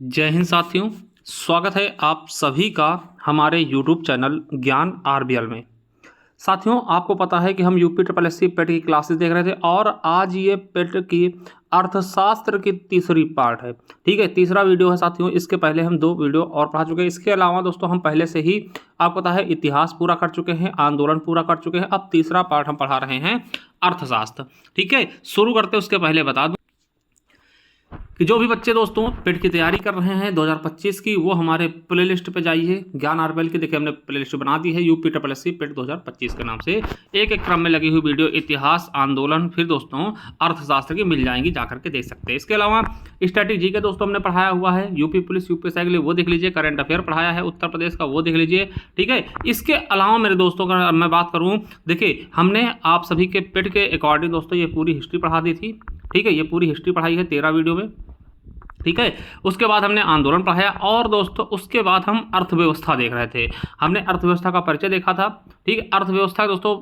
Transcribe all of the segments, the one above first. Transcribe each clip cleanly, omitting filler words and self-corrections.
जय हिंद साथियों, स्वागत है आप सभी का हमारे YouTube चैनल ज्ञान आरबीएल में। साथियों, आपको पता है कि हम यूपी ट्रिपल एससी पेट की क्लासेस देख रहे थे और आज ये पेट की अर्थशास्त्र की तीसरी पार्ट है। ठीक है, तीसरा वीडियो है साथियों। इसके पहले हम 2 वीडियो और पढ़ा चुके हैं। इसके अलावा दोस्तों हम पहले से ही आपको पता है इतिहास पूरा कर चुके हैं, आंदोलन पूरा कर चुके हैं। अब तीसरा पार्ट हम पढ़ा रहे हैं अर्थशास्त्र। ठीक है, शुरू करते उसके पहले बता दूं कि जो भी बच्चे दोस्तों पेट की तैयारी कर रहे हैं 2025 की, वो हमारे प्लेलिस्ट पे जाइए। ज्ञान आरबीएल की देखिए हमने प्लेलिस्ट बना दी है यूपी ट्रिपल एससी पेट 2025 के नाम से। एक एक क्रम में लगी हुई वीडियो इतिहास, आंदोलन, फिर दोस्तों अर्थशास्त्र की मिल जाएंगी, जाकर के देख सकते हैं। इसके अलावा स्ट्रैटेजी के दोस्तों हमने पढ़ाया हुआ है, यूपी पुलिस यूपीएससी के लिए वो देख लीजिए। करंट अफेयर पढ़ाया है उत्तर प्रदेश का, वो देख लीजिए। ठीक है, इसके अलावा मेरे दोस्तों का मैं बात करूँ, देखिए हमने आप सभी के पेट के अकॉर्डिंग दोस्तों ये पूरी हिस्ट्री पढ़ा दी थी। ठीक है, ये पूरी हिस्ट्री पढ़ाई है 13 वीडियो में। ठीक है, उसके बाद हमने आंदोलन पढ़ाया और दोस्तों उसके बाद हम अर्थव्यवस्था देख रहे थे। हमने अर्थव्यवस्था का परिचय देखा था। ठीक है, अर्थव्यवस्था दोस्तों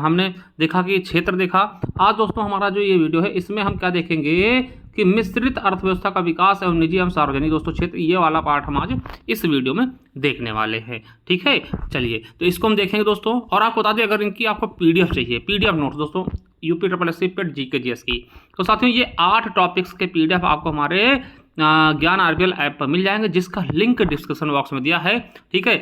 हमने देखा कि क्षेत्र देखा। आज दोस्तों हमारा जो ये वीडियो है इसमें हम क्या देखेंगे कि मिश्रित अर्थव्यवस्था का विकास एवं निजी एवं सार्वजनिक दोस्तों क्षेत्र, ये वाला पार्ट हम आज इस वीडियो में देखने वाले हैं। ठीक है, चलिए तो इसको हम देखेंगे दोस्तों। और आपको बता दें, अगर इनकी आपको पीडीएफ चाहिए, पीडीएफ नोट्स दोस्तों यूपी ट्रिपल एससी पेट जीके जीएस की, तो साथियों ये 8 टॉपिक्स के पीडीएफ आपको हमारे ज्ञान आरबीएल ऐप पर मिल जाएंगे, जिसका लिंक डिस्क्रिप्शन बॉक्स में दिया है। ठीक है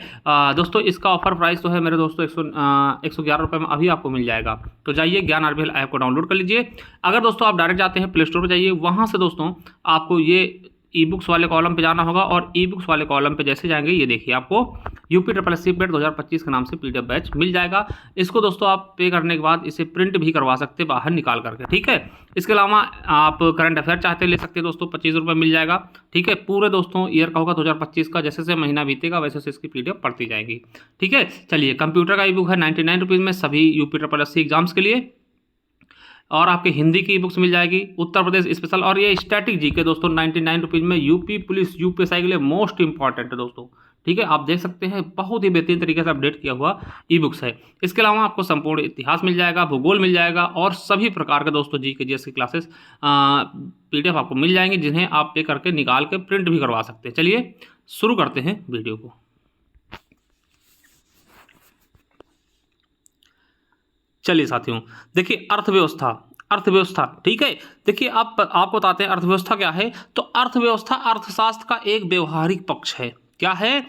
दोस्तों, इसका ऑफर प्राइस तो है मेरे दोस्तों 111 रुपये में अभी आपको मिल जाएगा। तो जाइए ज्ञान आरबीएल ऐप को डाउनलोड कर लीजिए। अगर दोस्तों आप डायरेक्ट जाते हैं प्ले स्टोर पर जाइए, वहाँ से दोस्तों आपको ये ई बुक्स वाले कॉलम पे जाना होगा और ई बुक्स वाले कॉलम पे जैसे जाएंगे, ये देखिए आपको यूपी ट्रिपल एससी पेट 2025 के नाम से पीडीएफ बैच मिल जाएगा। इसको दोस्तों आप पे करने के बाद इसे प्रिंट भी करवा सकते हैं बाहर निकाल करके। ठीक है, इसके अलावा आप करंट अफेयर चाहते ले सकते हैं दोस्तों, 25 रुपये मिल जाएगा। ठीक है, पूरे दोस्तों ईयर का होगा 2025 का, जैसे जैसे महीना बीतेगा वैसे वैसे इसकी पीडीएफ पढ़ती जाएगी। ठीक है, चलिए कंप्यूटर का ई बुक है 99 रुपीज़ में सभी यूपी ट्रिपल एससी एग्जाम्स के लिए। और आपके हिंदी की बुक्स मिल जाएगी उत्तर प्रदेश स्पेशल। और ये स्टैटिक जी के दोस्तों 99 रुपीज़ में यूपी पुलिस यूपीएससी के लिए मोस्ट इंपॉर्टेंट है दोस्तों। ठीक है, आप देख सकते हैं बहुत ही बेहतरीन तरीके से अपडेट किया हुआ ई बुक्स है। इसके अलावा आपको संपूर्ण इतिहास मिल जाएगा, भूगोल मिल जाएगा और सभी प्रकार के दोस्तों जी के जीएस की क्लासेस पीडीएफ आपको मिल जाएंगी, जिन्हें आप पे करके निकाल के प्रिंट भी करवा सकते हैं। चलिए शुरू करते हैं वीडियो को। चलिए साथियों, देखिए अर्थव्यवस्था। ठीक है, देखिए आपको बताते हैं अर्थव्यवस्था क्या है। तो अर्थव्यवस्था अर्थशास्त्र का एक व्यवहारिक पक्ष है। क्या है?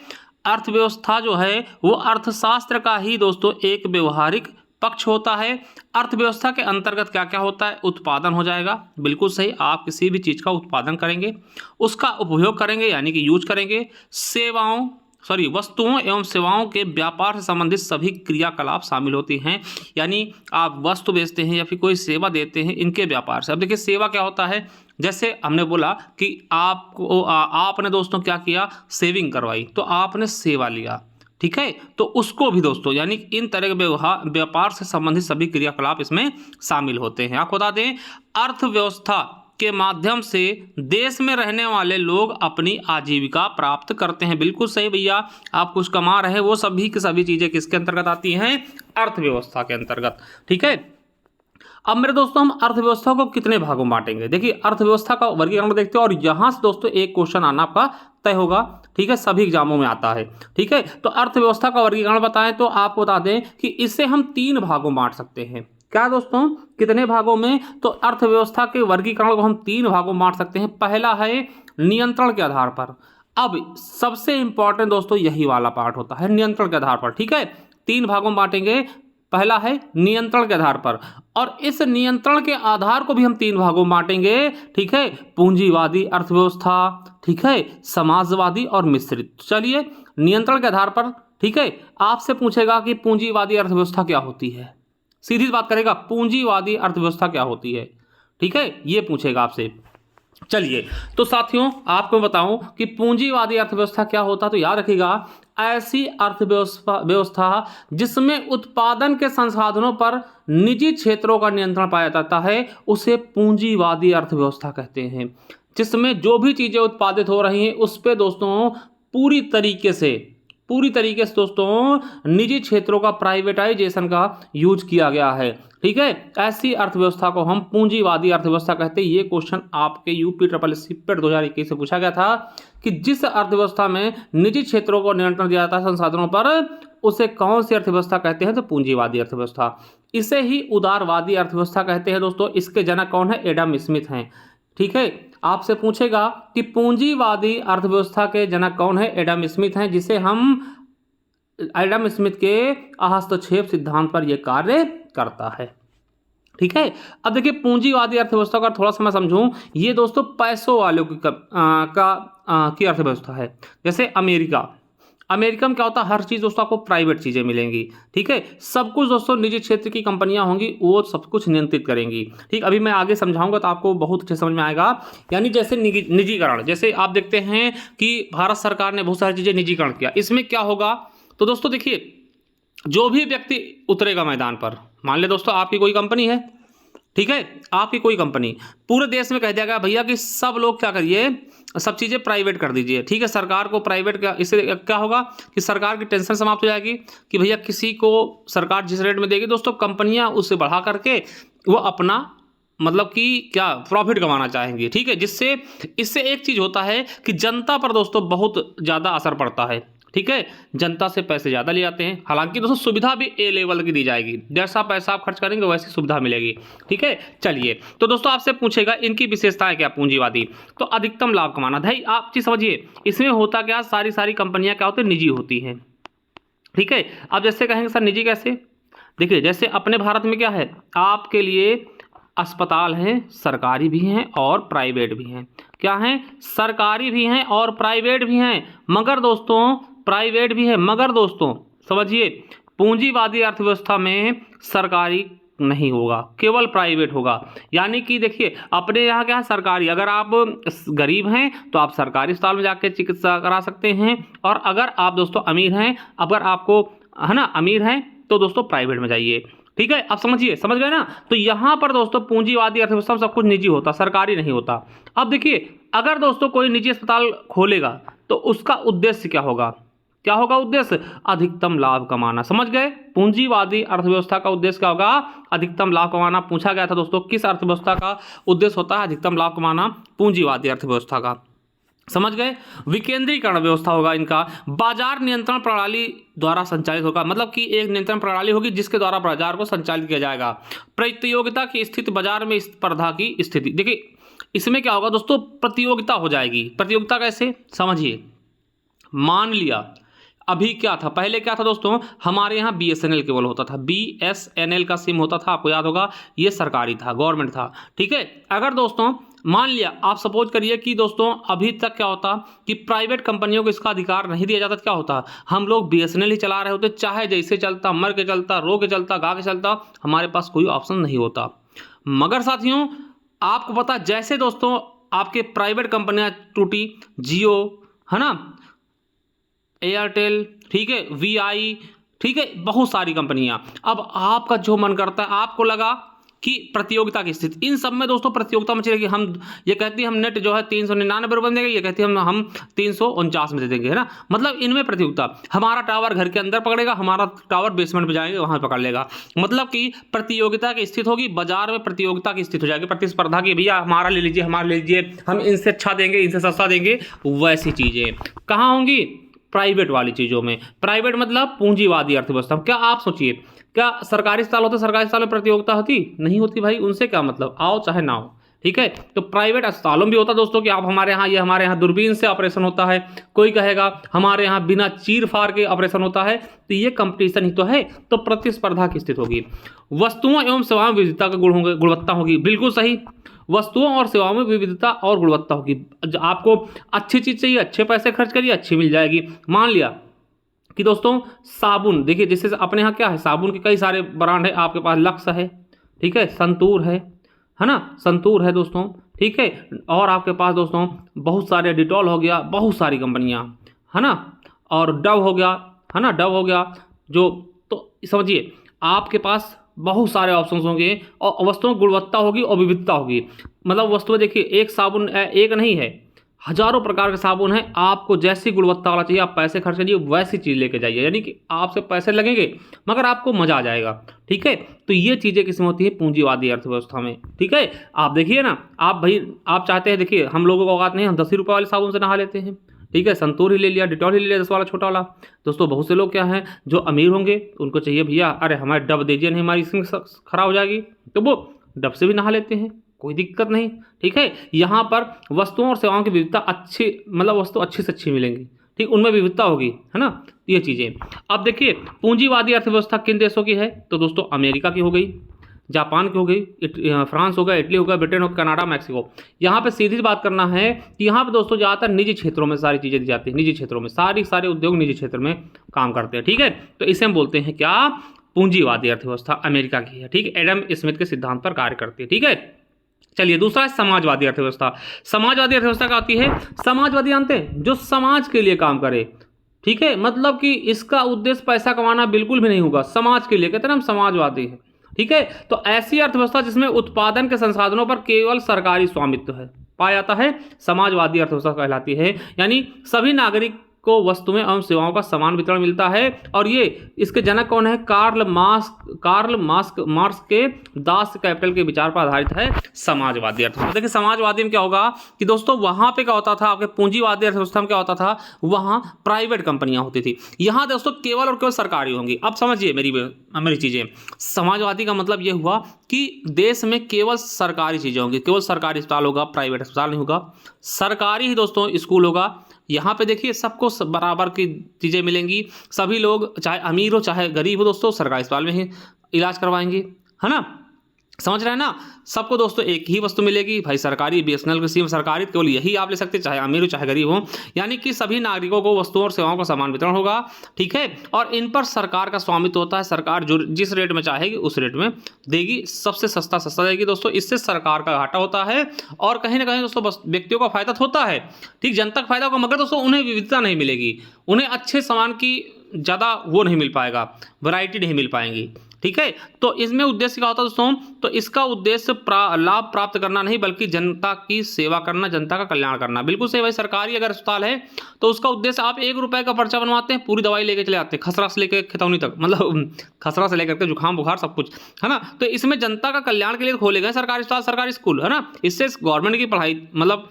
अर्थव्यवस्था जो है वो अर्थशास्त्र का ही दोस्तों एक व्यवहारिक पक्ष होता है। अर्थव्यवस्था के अंतर्गत क्या क्या होता है? उत्पादन हो जाएगा, बिल्कुल सही। आप किसी भी चीज़ का उत्पादन करेंगे, उसका उपभोग करेंगे यानी कि यूज करेंगे। वस्तुओं एवं सेवाओं के व्यापार से संबंधित सभी क्रियाकलाप शामिल होती हैं। यानी आप वस्तु बेचते हैं या फिर कोई सेवा देते हैं, इनके व्यापार से। अब देखिए सेवा क्या होता है, जैसे हमने बोला कि आपने दोस्तों क्या किया, सेविंग करवाई, तो आपने सेवा लिया। ठीक है, तो उसको भी दोस्तों यानी इन तरह के व्यापार से संबंधित सभी क्रियाकलाप इसमें शामिल होते हैं। आपको बता दें, अर्थव्यवस्था के माध्यम से देश में रहने वाले लोग अपनी आजीविका प्राप्त करते हैं। बिल्कुल सही भैया, आप कुछ कमा रहे हैं, वो सभी की सभी चीजें किसके अंतर्गत आती हैं? अर्थव्यवस्था के अंतर्गत। ठीक है, अब मेरे दोस्तों हम अर्थव्यवस्था को कितने भागों में बांटेंगे? देखिए अर्थव्यवस्था का वर्गीकरण देखते हैं और यहां से दोस्तों एक क्वेश्चन आना आपका तय होगा। ठीक है, सभी एग्जामों में आता है। ठीक है, तो अर्थव्यवस्था का वर्गीकरण बताएं तो आपको बता दें कि इसे हम 3 भागों में बांट सकते हैं। क्या दोस्तों, कितने भागों में? तो अर्थव्यवस्था के वर्गीकरण को हम 3 भागों में बांट सकते हैं। पहला है नियंत्रण के आधार पर। अब सबसे इंपॉर्टेंट दोस्तों यही वाला पार्ट होता है, नियंत्रण के आधार पर। ठीक है, 3 भागों में बांटेंगे। पहला है नियंत्रण के आधार पर, और इस नियंत्रण के आधार को भी हम 3 भागों में बांटेंगे। ठीक है, पूंजीवादी अर्थव्यवस्था, ठीक है, समाजवादी और मिश्रित। चलिए नियंत्रण के आधार पर। ठीक है, आपसे पूछेगा कि पूंजीवादी अर्थव्यवस्था क्या होती है, सीधी बात करेगा, पूंजीवादी अर्थव्यवस्था क्या होती है। ठीक है, ये पूछेगा आपसे। चलिए तो साथियों आपको बताऊं कि पूंजीवादी अर्थव्यवस्था क्या होता है। तो याद रखिएगा, ऐसी अर्थव्यवस्था जिसमें उत्पादन के संसाधनों पर निजी क्षेत्रों का नियंत्रण पाया जाता है, उसे पूंजीवादी अर्थव्यवस्था कहते हैं। जिसमें जो भी चीजें उत्पादित हो रही हैं उस पे दोस्तों पूरी तरीके से पूरी तरीके से दोस्तों निजी क्षेत्रों का प्राइवेटाइजेशन का यूज किया गया है। ठीक है, ऐसी अर्थव्यवस्था को हम पूंजीवादी अर्थव्यवस्था कहते हैं। ये क्वेश्चन आपके यूपी SSSC पेट 2021 से पूछा गया था कि जिस अर्थव्यवस्था में निजी क्षेत्रों को नियंत्रण दिया जाता है संसाधनों पर, उसे कौन सी अर्थव्यवस्था कहते हैं? तो पूंजीवादी अर्थव्यवस्था। इसे ही उदारवादी अर्थव्यवस्था कहते हैं दोस्तों। इसके जनक कौन है? एडम स्मिथ हैं। ठीक है, आपसे पूछेगा कि पूंजीवादी अर्थव्यवस्था के जनक कौन है? एडम स्मिथ हैं, जिसे हम एडम स्मिथ के हस्तक्षेप सिद्धांत पर यह कार्य करता है। ठीक है, अब देखिए पूंजीवादी अर्थव्यवस्था का थोड़ा सा मैं समझूं, ये दोस्तों पैसों वालों की अर्थव्यवस्था है। जैसे अमेरिका में क्या होता है? हर चीज़ दोस्तों आपको प्राइवेट चीज़ें मिलेंगी। ठीक है, सब कुछ दोस्तों निजी क्षेत्र की कंपनियां होंगी, वो सब कुछ नियंत्रित करेंगी। ठीक, अभी मैं आगे समझाऊंगा तो आपको बहुत अच्छे समझ में आएगा। यानी जैसे निजीकरण, जैसे आप देखते हैं कि भारत सरकार ने बहुत सारी चीज़ें निजीकरण किया। इसमें क्या होगा? तो दोस्तों देखिए, जो भी व्यक्ति उतरेगा मैदान पर, मान ले दोस्तों आपकी कोई कंपनी है, ठीक है, आपकी कोई कंपनी, पूरे देश में कह दिया गया भैया कि सब लोग क्या करिए, सब चीज़ें प्राइवेट कर दीजिए। ठीक है, सरकार को प्राइवेट का, इससे क्या होगा कि सरकार की टेंशन समाप्त हो जाएगी कि भैया किसी को सरकार जिस रेट में देगी दोस्तों, कंपनियां उससे बढ़ा करके वो अपना मतलब कि क्या प्रॉफिट कमाना चाहेंगी। ठीक है, जिससे इससे एक चीज़ होता है कि जनता पर दोस्तों बहुत ज़्यादा असर पड़ता है। ठीक है, जनता से पैसे ज़्यादा ले जाते हैं। हालांकि दोस्तों सुविधा भी ए लेवल की दी जाएगी, जैसा पैसा आप खर्च करेंगे वैसी सुविधा मिलेगी। ठीक है, चलिए, तो दोस्तों आपसे पूछेगा इनकी विशेषताएं क्या पूंजीवादी? तो अधिकतम लाभ कमाना। भाई आप चीज़ समझिए, इसमें होता क्या, सारी कंपनियां क्या होती है? निजी होती हैं। ठीक है, अब जैसे कहेंगे सर निजी कैसे? देखिए, जैसे अपने भारत में क्या है, आपके लिए अस्पताल हैं, सरकारी भी हैं और प्राइवेट भी हैं। क्या हैं? सरकारी भी हैं और प्राइवेट भी हैं। मगर दोस्तों प्राइवेट भी है, मगर दोस्तों समझिए, पूंजीवादी अर्थव्यवस्था में सरकारी नहीं होगा, केवल प्राइवेट होगा। यानी कि देखिए, अपने यहाँ क्या है? सरकारी। अगर आप गरीब हैं तो आप सरकारी अस्पताल में जाकर चिकित्सा करा सकते हैं, और अगर आप दोस्तों अमीर हैं, अगर आपको है ना अमीर हैं, तो दोस्तों प्राइवेट में जाइए। ठीक है, आप समझिए, समझ गए ना? तो यहाँ पर दोस्तों पूंजीवादी अर्थव्यवस्था में सब कुछ निजी होता, सरकारी नहीं होता। अब देखिए, अगर दोस्तों कोई निजी अस्पताल खोलेगा तो उसका उद्देश्य क्या होगा? क्या होगा उद्देश्य? अधिकतम लाभ कमाना। समझ गए? पूंजीवादी अर्थव्यवस्था का उद्देश्य क्या होगा? अधिकतम लाभ कमाना। पूछा गया था दोस्तों किस अर्थव्यवस्था का उद्देश्य होता है अधिकतम लाभ कमाना? पूंजीवादी अर्थव्यवस्था का। समझ गए? विकेंद्रीकरण व्यवस्था होगा इनका। बाजार नियंत्रण प्रणाली द्वारा संचालित होगा, मतलब कि एक नियंत्रण प्रणाली होगी जिसके द्वारा बाजार को संचालित किया जाएगा। प्रतियोगिता की स्थिति, बाजार में स्पर्धा की स्थिति। देखिए इसमें क्या होगा दोस्तों? प्रतियोगिता हो जाएगी। प्रतियोगिता कैसे? समझिए, मान लिया अभी क्या था, पहले क्या था दोस्तों, हमारे यहाँ BSNL केवल होता था, BSNL का सिम होता था, आपको याद होगा, ये सरकारी था, गवर्नमेंट था। ठीक है, अगर दोस्तों मान लिया आप सपोज करिए कि दोस्तों अभी तक क्या होता कि प्राइवेट कंपनियों को इसका अधिकार नहीं दिया जाता, क्या होता, हम लोग BSNL ही चला रहे होते, चाहे जैसे चलता, मर के चलता, रो के चलता, गा के चलता, हमारे पास कोई ऑप्शन नहीं होता। मगर साथियों आपको पता, जैसे दोस्तों आपके प्राइवेट कंपनियां टूटी, जियो है ना, एयरटेल, ठीक है, VI, ठीक है, बहुत सारी कंपनियां। अब आपका जो मन करता है, आपको लगा कि प्रतियोगिता की स्थिति, इन सब में दोस्तों प्रतियोगिता में चलेगी। हम ये कहती है हम नेट जो है 399 रुपये में देंगे, ये कहती है हम 349 में दे देंगे, है ना। मतलब इनमें प्रतियोगिता, हमारा टावर घर के अंदर पकड़ेगा, हमारा टावर बेसमेंट में जाएंगे वहां पकड़ लेगा। मतलब कि प्रतियोगिता की स्थिति होगी, बाजार में प्रतियोगिता की स्थिति हो जाएगी, प्रतिस्पर्धा की, भैया हमारा ले लीजिए, हमारा ले लीजिए, हम इनसे अच्छा देंगे, इनसे सस्ता देंगे। वैसी चीजें कहाँ होंगी? प्राइवेट वाली चीजों में। प्राइवेट मतलब पूंजीवादी अर्थव्यवस्था। क्या आप सोचिए, क्या सरकारी अस्पताल होते, सरकारी अस्पताल में प्रतियोगिता होती? नहीं होती भाई, उनसे क्या मतलब, आओ चाहे ना हो। ठीक है, तो प्राइवेट अस्पतालों में भी होता दोस्तों कि आप हमारे यहाँ, ये हमारे यहाँ दूरबीन से ऑपरेशन होता है, कोई कहेगा हमारे यहाँ बिना चीर फाड़ के ऑपरेशन होता है, तो ये कंपटीशन ही तो है, तो प्रतिस्पर्धा की स्थिति होगी। वस्तुओं एवं सेवाओं में विविधता का गुण होंगे, गुणवत्ता होगी, बिल्कुल सही। वस्तुओं और सेवाओं में विविधता और गुणवत्ता होगी। आपको अच्छी चीज चाहिए, अच्छे पैसे खर्च करिए, अच्छी मिल जाएगी। मान लिया कि दोस्तों साबुन, देखिए जैसे अपने यहाँ क्या है, साबुन के कई सारे ब्रांड है, आपके पास लक्स है, ठीक है, संतूर है ना, संतूर है दोस्तों, ठीक है, और आपके पास दोस्तों बहुत सारे, डिटॉल हो गया, बहुत सारी कंपनियां, है ना, और डव हो गया, है ना, डव हो गया जो, तो समझिए आपके पास बहुत सारे ऑप्शंस होंगे, और वस्तुओं की गुणवत्ता होगी और विविधता होगी। मतलब वस्तुएं देखिए, एक साबुन एक नहीं है, हजारों प्रकार के साबुन हैं, आपको जैसी गुणवत्ता वाला चाहिए आप पैसे खर्च करिए वैसी चीज़ लेके जाइए, यानी कि आपसे पैसे लगेंगे मगर आपको मजा आ जाएगा। ठीक है, तो ये चीज़ें किसमें होती है, पूंजीवादी अर्थव्यवस्था में। ठीक है, आप देखिए ना, आप भाई आप चाहते हैं, देखिए हम लोगों को औकात नहीं, हम 10 ही रुपये वाले साबुन से नहा लेते हैं। ठीक है, संतूर ही ले लिया, डिटॉल ही ले लिया 10 वाला छोटा वाला। दोस्तों बहुत से लोग क्या हैं जो अमीर होंगे उनको चाहिए भैया अरे हमारे डब दीजिए नहीं हमारी स्किन खराब हो जाएगी, तो वो डब से भी नहा लेते हैं, कोई दिक्कत नहीं। ठीक है, यहाँ पर वस्तुओं और सेवाओं की विविधता अच्छी, मतलब वस्तु अच्छी से अच्छी मिलेंगी, ठीक, उनमें विविधता होगी, है ना, ये चीज़ें। अब देखिए पूंजीवादी अर्थव्यवस्था किन देशों की है, तो दोस्तों अमेरिका की हो गई, जापान की हो गई, फ्रांस हो गया, इटली हो गया, ब्रिटेन हो गया, कनाडा, मैक्सिको। यहाँ पे सीधी बात करना है कि यहाँ पे दोस्तों ज़्यादातर निजी क्षेत्रों में सारी चीज़ें दी जाती हैं, निजी क्षेत्रों में सारे उद्योग निजी क्षेत्र में काम करते हैं। ठीक है, तो इसे हम बोलते हैं क्या, पूंजीवादी अर्थव्यवस्था अमेरिका की है। ठीक है, एडम स्मिथ के सिद्धांत पर कार्य करती है। ठीक है, चलिए दूसरा है समाजवादी अर्थव्यवस्था। समाजवादी अर्थव्यवस्था क्या होती है, समाजवादी जानते हैं, जो समाज के लिए काम करे। ठीक है, मतलब कि इसका उद्देश्य पैसा कमाना बिल्कुल भी नहीं होगा, समाज के लिए कहते हैं ना हम समाजवादी है। ठीक है, तो ऐसी अर्थव्यवस्था जिसमें उत्पादन के संसाधनों पर केवल सरकारी स्वामित्व है पाया जाता है, समाजवादी अर्थव्यवस्था कहलाती है। यानी सभी नागरिक को वस्तुएं एवं सेवाओं का समान वितरण मिलता है। और ये इसके जनक कौन है, कार्ल मार्क्स के दास कैपिटल के विचार पर आधारित है समाजवादी अर्थव्यवस्था। देखिए समाजवादी में क्या होगा कि दोस्तों वहां पे क्या होता था, आपके पूंजीवादी अर्थव्यवस्था में क्या होता था, वहां प्राइवेट कंपनियां होती थी, यहां दोस्तों केवल और केवल सरकारी होंगी। अब समझिए मेरी चीजें, समाजवादी का मतलब यह हुआ कि देश में केवल सरकारी चीजें होंगी, केवल सरकारी अस्पताल होगा, प्राइवेट अस्पताल नहीं होगा, सरकारी ही दोस्तों स्कूल होगा। यहाँ पे देखिए सबको बराबर की चीज़ें मिलेंगी, सभी लोग चाहे अमीर हो चाहे गरीब हो दोस्तों सरकारी अस्पताल में ही इलाज करवाएंगे, है ना, समझ रहे हैं ना। सबको दोस्तों एक ही वस्तु मिलेगी, भाई सरकारी बीएसएनएल की सिम सरकारी केवल यही आप ले सकते हैं, चाहे अमीर हो चाहे गरीब हो, यानी कि सभी नागरिकों को वस्तुओं और सेवाओं का समान वितरण होगा। ठीक है, और इन पर सरकार का स्वामित्व होता है, सरकार जो जिस रेट में चाहेगी उस रेट में देगी, सबसे सस्ता देगी दोस्तों, इससे सरकार का घाटा होता है और कहीं ना कहीं दोस्तों बस व्यक्तियों का फायदा होता है। ठीक, जनता का फायदा होगा, मगर दोस्तों उन्हें विविधता नहीं मिलेगी, उन्हें अच्छे सामान की ज़्यादा वो नहीं मिल पाएगा, वैरायटी नहीं मिल पाएंगी। ठीक है, तो इसमें उद्देश्य क्या होता है दोस्तों, तो इसका उद्देश्य लाभ प्राप्त करना नहीं बल्कि जनता की सेवा करना, जनता का कल्याण करना। बिल्कुल सही भाई, सरकारी अगर अस्पताल है तो उसका उद्देश्य, आप 1 रुपए का पर्चा बनवाते हैं, पूरी दवाई लेके चले आते हैं, खसरा से लेकर खितौनी तक, मतलब खसरा से लेकर के जुकाम बुखार सब कुछ, है ना। तो इसमें जनता का कल्याण के लिए खोले गए सरकारी अस्पताल सरकारी स्कूल, है ना, इससे गवर्नमेंट की पढ़ाई मतलब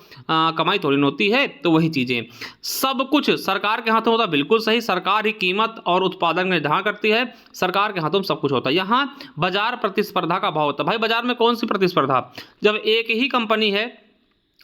कमाई थोड़ी होती है। तो वही चीजें, सब कुछ सरकार के हाथों होता है, बिल्कुल सही, सरकार ही कीमत और उत्पादन का निर्धारण करती है, सरकार के हाथों में सब कुछ होता है। यहाँ बाजार प्रतिस्पर्धा का भाव होता है। भाई बाजार में कौन सी प्रतिस्पर्धा, जब एक ही कंपनी है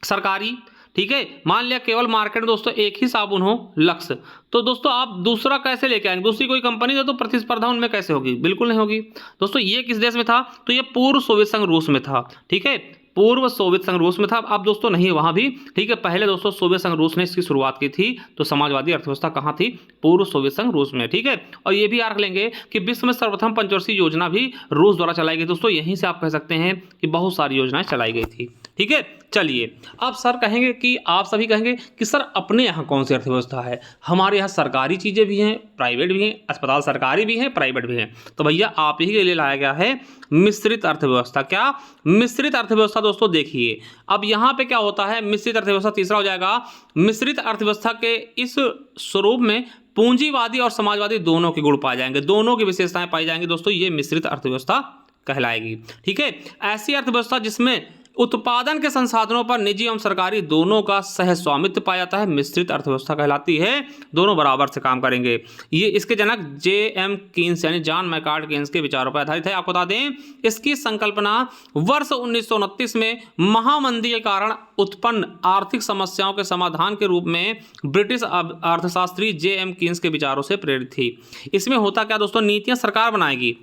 सरकारी, ठीक है, मान लिया केवल मार्केट में दोस्तों एक ही साबुन हो लक्स, तो दोस्तों आप दूसरा कैसे लेके आएंगे, दूसरी कोई कंपनी है तो प्रतिस्पर्धा उनमें कैसे होगी, बिल्कुल नहीं होगी। दोस्तों ये किस देश में था, तो ये पूर्व सोवियत संघ रूस में था। ठीक है, पूर्व सोवियत संघ रूस में था, अब दोस्तों नहीं है वहां भी। ठीक है, पहले दोस्तों सोवियत संघ रूस ने इसकी शुरुआत की थी, तो समाजवादी अर्थव्यवस्था कहाँ थी, पूर्व सोवियत संघ रूस में। ठीक है, और ये भी याद रख लेंगे कि विश्व में सर्वप्रथम पंचवर्षीय योजना भी रूस द्वारा चलाई गई दोस्तों, यहीं से आप कह सकते हैं कि बहुत सारी योजनाएं चलाई गई थी। ठीक है, चलिए अब सर कहेंगे कि आप सभी कहेंगे कि सर अपने यहाँ कौन सी अर्थव्यवस्था है, हमारे यहाँ सरकारी चीज़ें भी हैं प्राइवेट भी हैं, अस्पताल सरकारी भी हैं प्राइवेट भी हैं, तो भैया आप ही के लिए लाया गया है मिश्रित अर्थव्यवस्था। क्या मिश्रित अर्थव्यवस्था दोस्तों, देखिए अब यहाँ पे क्या होता है, मिश्रित अर्थव्यवस्था तीसरा हो जाएगा। मिश्रित अर्थव्यवस्था के इस स्वरूप में पूंजीवादी और समाजवादी दोनों के गुण पाए जाएंगे, दोनों की विशेषताएं पाई जाएंगी दोस्तों, ये मिश्रित अर्थव्यवस्था कहलाएगी। ठीक है, ऐसी अर्थव्यवस्था जिसमें उत्पादन के संसाधनों पर निजी एवं सरकारी दोनों का सह स्वामित्व पाया जाता है, मिश्रित अर्थव्यवस्था कहलाती है, दोनों बराबर से काम करेंगे। ये इसके जनक जे.एम. कीन्स यानी जॉन मैकार्ड कीन्स के विचारों पर आधारित है। आपको बता दें इसकी संकल्पना वर्ष 1929 में महामंदी के कारण उत्पन्न आर्थिक समस्याओं के समाधान के रूप में ब्रिटिश अर्थशास्त्री जे.एम. कीन्स के विचारों से प्रेरित थी। इसमें होता क्या दोस्तों, नीतियां सरकार बनाएगी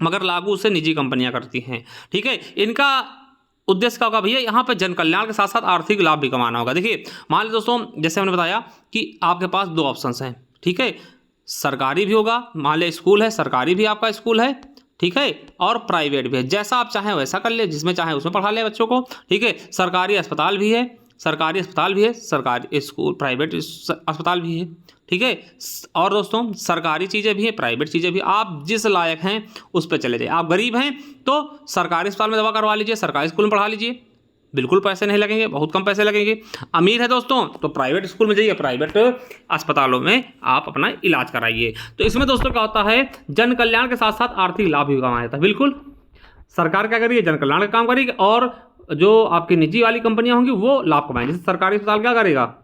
मगर लागू उसे निजी कंपनियां करती हैं। ठीक है, इनका उद्देश्य क्या होगा भैया, यहाँ पे जन कल्याण के साथ साथ आर्थिक लाभ भी कमाना होगा। देखिए मान लीजिए दोस्तों, जैसे हमने बताया कि आपके पास 2 ऑप्शंस हैं। ठीक है, सरकारी भी होगा, मान लिया स्कूल है, सरकारी भी आपका स्कूल है, ठीक है, और प्राइवेट भी है, जैसा आप चाहें वैसा कर ले, जिसमें चाहे उसमें पढ़ा ले बच्चों को। ठीक है, सरकारी अस्पताल भी है, सरकारी स्कूल प्राइवेट अस्पताल भी है। ठीक है, और दोस्तों सरकारी चीज़ें भी हैं प्राइवेट चीज़ें भी, आप जिस लायक हैं उस पर चले जाइए। आप गरीब हैं तो सरकारी अस्पताल में दवा करवा लीजिए, सरकारी स्कूल में पढ़ा लीजिए, बिल्कुल पैसे नहीं लगेंगे, बहुत कम पैसे लगेंगे। अमीर है दोस्तों तो प्राइवेट स्कूल में जाइए, प्राइवेट अस्पतालों में आप अपना इलाज कराइए। तो इसमें दोस्तों क्या होता है, जन कल्याण के साथ साथ आर्थिक लाभ भी कमाया जाता है। बिल्कुल सरकार क्या करेगी, जन कल्याण का काम करेगी, और जो आपकी निजी वाली कंपनियां होंगी वो लाभ कमाएंगी। जैसे सरकारी अस्पताल क्या करेगा,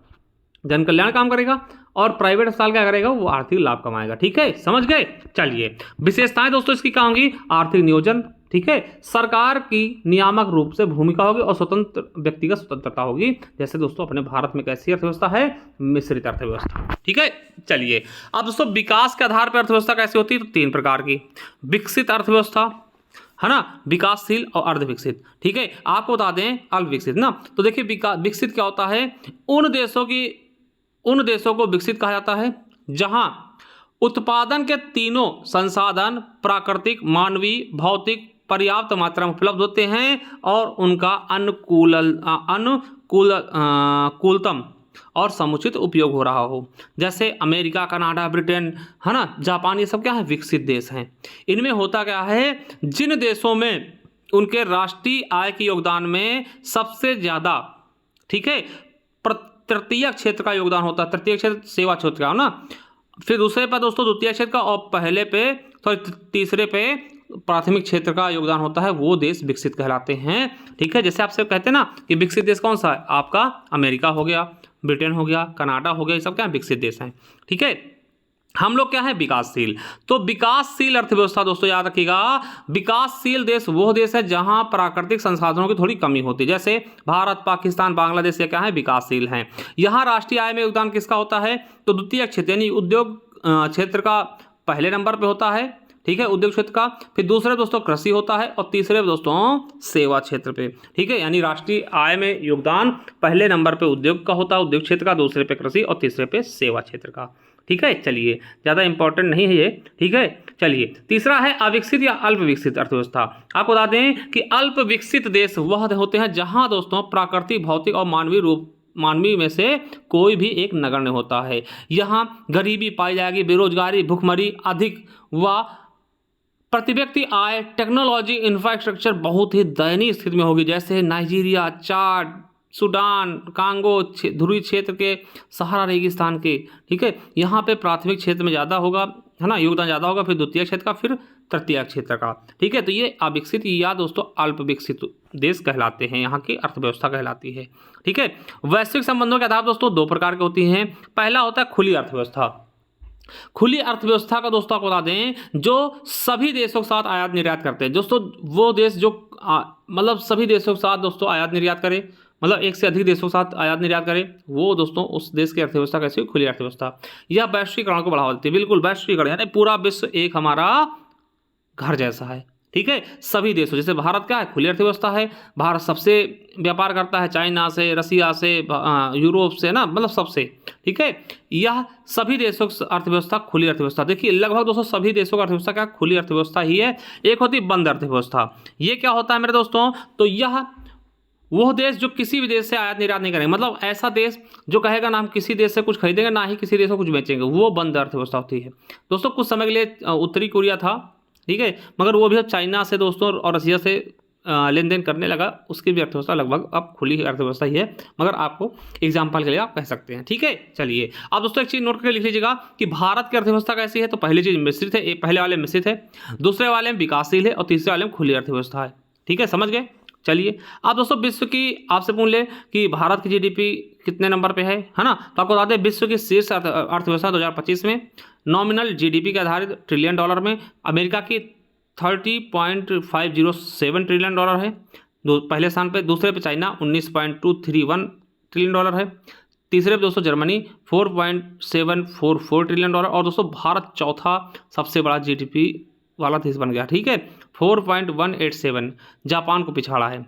जन कल्याण काम करेगा, और प्राइवेट अस्पताल क्या करेगा, वो आर्थिक लाभ कमाएगा। ठीक है, समझ गए। चलिए विशेषताएं दोस्तों इसकी क्या होंगी, आर्थिक नियोजन, ठीक है, सरकार की नियामक रूप से भूमिका होगी, और स्वतंत्र व्यक्तिगत स्वतंत्रता होगी। जैसे दोस्तों अपने भारत में कैसी अर्थव्यवस्था है, मिश्रित अर्थव्यवस्था। ठीक है, चलिए अब दोस्तों विकास के आधार पर अर्थव्यवस्था कैसी होती है, तो 3 प्रकार की। विकसित अर्थव्यवस्था है ना, विकासशील और अर्ध विकसित। ठीक है, आपको बता दें अल्प विकसित ना, तो देखिए विकसित क्या होता है, उन देशों को विकसित कहा जाता है जहां उत्पादन के तीनों संसाधन प्राकृतिक, मानवीय, भौतिक पर्याप्त मात्रा में उपलब्ध होते हैं और उनका अनुकूलतम और समुचित उपयोग हो रहा हो। जैसे अमेरिका, कनाडा, ब्रिटेन, है ना, जापान, ये सब क्या है, विकसित देश हैं। इनमें होता क्या है, जिन देशों में उनके राष्ट्रीय आय के योगदान में सबसे ज़्यादा, ठीक है, तृतीय क्षेत्र का योगदान होता है। तृतीय क्षेत्र सेवा क्षेत्र का ना, फिर दूसरे पर दोस्तों द्वितीय क्षेत्र का, और पहले पे तीसरे पे प्राथमिक क्षेत्र का योगदान होता है, वो देश विकसित कहलाते हैं। ठीक है, जैसे आपसे कहते हैं ना कि विकसित देश कौन सा है, आपका अमेरिका हो गया, ब्रिटेन हो गया, कनाडा हो गया, ये सब क्या विकसित देश हैं। ठीक है, हम लोग क्या है, विकासशील। तो विकासशील अर्थव्यवस्था दोस्तों याद रखिएगा, विकासशील देश वो देश है जहां प्राकृतिक संसाधनों की थोड़ी कमी होती है। जैसे भारत, पाकिस्तान, बांग्लादेश, ये क्या है, विकासशील हैं। यहां राष्ट्रीय आय में योगदान किसका होता है, तो द्वितीय क्षेत्र यानी उद्योग क्षेत्र का पहले नंबर पे होता है। ठीक है, उद्योग क्षेत्र का, फिर दूसरे दोस्तों कृषि होता है, और तीसरे दोस्तों सेवा क्षेत्र पे। ठीक है, यानी राष्ट्रीय आय में योगदान पहले नंबर पे उद्योग का होता है, उद्योग क्षेत्र का, दूसरे पे कृषि, और तीसरे पे सेवा क्षेत्र का। ठीक है, चलिए ज़्यादा इंपॉर्टेंट नहीं है ये। ठीक है, चलिए तीसरा है अविकसित या अल्प विकसित अर्थव्यवस्था। आपको बता दें कि अल्प विकसित देश वह होते हैं जहां दोस्तों प्राकृतिक, भौतिक और मानवीय में से कोई भी एक नगण्य होता है। यहाँ गरीबी पाई जाएगी, बेरोजगारी, भुखमरी अधिक, व प्रति व्यक्ति आय, टेक्नोलॉजी, इंफ्रास्ट्रक्चर बहुत ही दयनीय स्थिति में होगी। जैसे नाइजीरिया, चाड, सूडान, कांगो, ध्रुवीय क्षेत्र के सहारा रेगिस्तान के। ठीक है, यहाँ पे प्राथमिक क्षेत्र में ज़्यादा होगा, है ना, योगदान ज़्यादा होगा, फिर द्वितीय क्षेत्र का, फिर तृतीय क्षेत्र का। ठीक है, तो ये अविकसित या दोस्तों अल्प विकसित देश कहलाते हैं, यहाँ की अर्थव्यवस्था कहलाती है। ठीक है, वैश्विक संबंधों के आधार दोस्तों 2 प्रकार के होती हैं। पहला होता है खुली अर्थव्यवस्था। खुली अर्थव्यवस्था का दोस्तों आपको बता दें, जो सभी देशों के साथ आयात निर्यात करते हैं। दोस्तों वो देश जो मतलब सभी देशों के साथ दोस्तों आयात निर्यात करे, मतलब एक से अधिक देशों के साथ आयात निर्यात करे, वो दोस्तों उस देश की अर्थव्यवस्था कैसी हुई, खुली अर्थव्यवस्था। यह वैश्वीकरण को बढ़ावा देती है। बिल्कुल वैश्वीकरण यानी पूरा विश्व एक हमारा घर जैसा है। ठीक है, सभी देशों, जैसे भारत क्या है, खुली अर्थव्यवस्था है, भारत सबसे व्यापार करता है, चाइना से, रसिया से, यूरोप से ना, मतलब सबसे। ठीक है, यह सभी देशों की अर्थव्यवस्था खुली अर्थव्यवस्था। देखिए लगभग दोस्तों सभी देशों का अर्थव्यवस्था क्या खुली अर्थव्यवस्था ही है। एक होती है बंद अर्थव्यवस्था। ये क्या होता है मेरे दोस्तों, तो यह वो देश जो किसी भी देश से आयात निर्यात नहीं करेंगे, मतलब ऐसा देश जो कहेगा ना हम किसी देश से कुछ खरीदेंगे, ना ही किसी देश को कुछ बेचेंगे, वो बंद अर्थव्यवस्था होती है। दोस्तों कुछ समय के लिए उत्तरी कोरिया था, ठीक है, मगर वो भी अब चाइना से दोस्तों और रसिया से लेन देन करने लगा, उसकी भी अर्थव्यवस्था लगभग अब खुली अर्थव्यवस्था ही है, मगर आपको एग्जाम्पल के लिए आप कह सकते हैं। ठीक है, चलिए आप दोस्तों एक चीज़ नोट करके लिख लीजिएगा कि भारत की अर्थव्यवस्था कैसी है। तो पहली चीज़ मिश्रित है, पहले वाले में मिश्रित है, दूसरे वाले में विकासशील है, और तीसरे वाले में खुली अर्थव्यवस्था है। ठीक है, समझ गए। चलिए आप दोस्तों विश्व की आपसे पूछ ले कि भारत की जीडीपी कितने नंबर पे है ना, तो आपको बता दें विश्व की शीर्ष अर्थव्यवस्था 2025 में नॉमिनल जीडीपी के आधारित ट्रिलियन डॉलर में अमेरिका की 30.507 ट्रिलियन डॉलर है पहले स्थान पे, दूसरे पे चाइना 19.231 ट्रिलियन डॉलर है, तीसरे पे दोस्तों जर्मनी 4.744 ट्रिलियन डॉलर, और दोस्तों भारत चौथा सबसे बड़ा जीडीपी वाला देश बन गया। ठीक है, 4.187, जापान को पिछाड़ा है।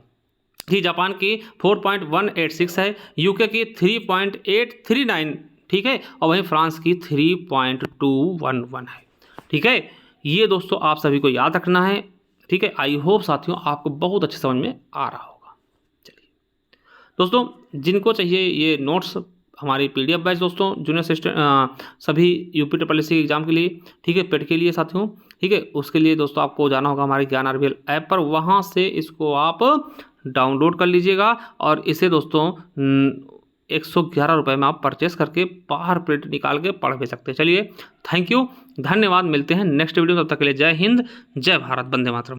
ठीक, जापान की 4.186 है, यूके की 3.839, ठीक है, और वहीं फ्रांस की 3.211 है। ठीक है, ये दोस्तों आप सभी को याद रखना है। ठीक है, आई होप साथियों आपको बहुत अच्छे समझ में आ रहा होगा। चलिए दोस्तों जिनको चाहिए ये नोट्स हमारी PDF बैच दोस्तों जूनियर असिस्टेंट सभी UP SSC एग्जाम के लिए, ठीक है, पेट के लिए साथियों, ठीक है। उसके लिए दोस्तों आपको जाना होगा हमारे ज्ञान आरबीएल ऐप पर, वहाँ से इसको आप डाउनलोड कर लीजिएगा और इसे दोस्तों 111 रुपये में आप परचेस करके बाहर प्रिंट निकाल के पढ़ भी सकते हैं। चलिए, थैंक यू, धन्यवाद, मिलते हैं नेक्स्ट वीडियो में। तब तक के लिए जय हिंद, जय भारत, वंदे मातरम।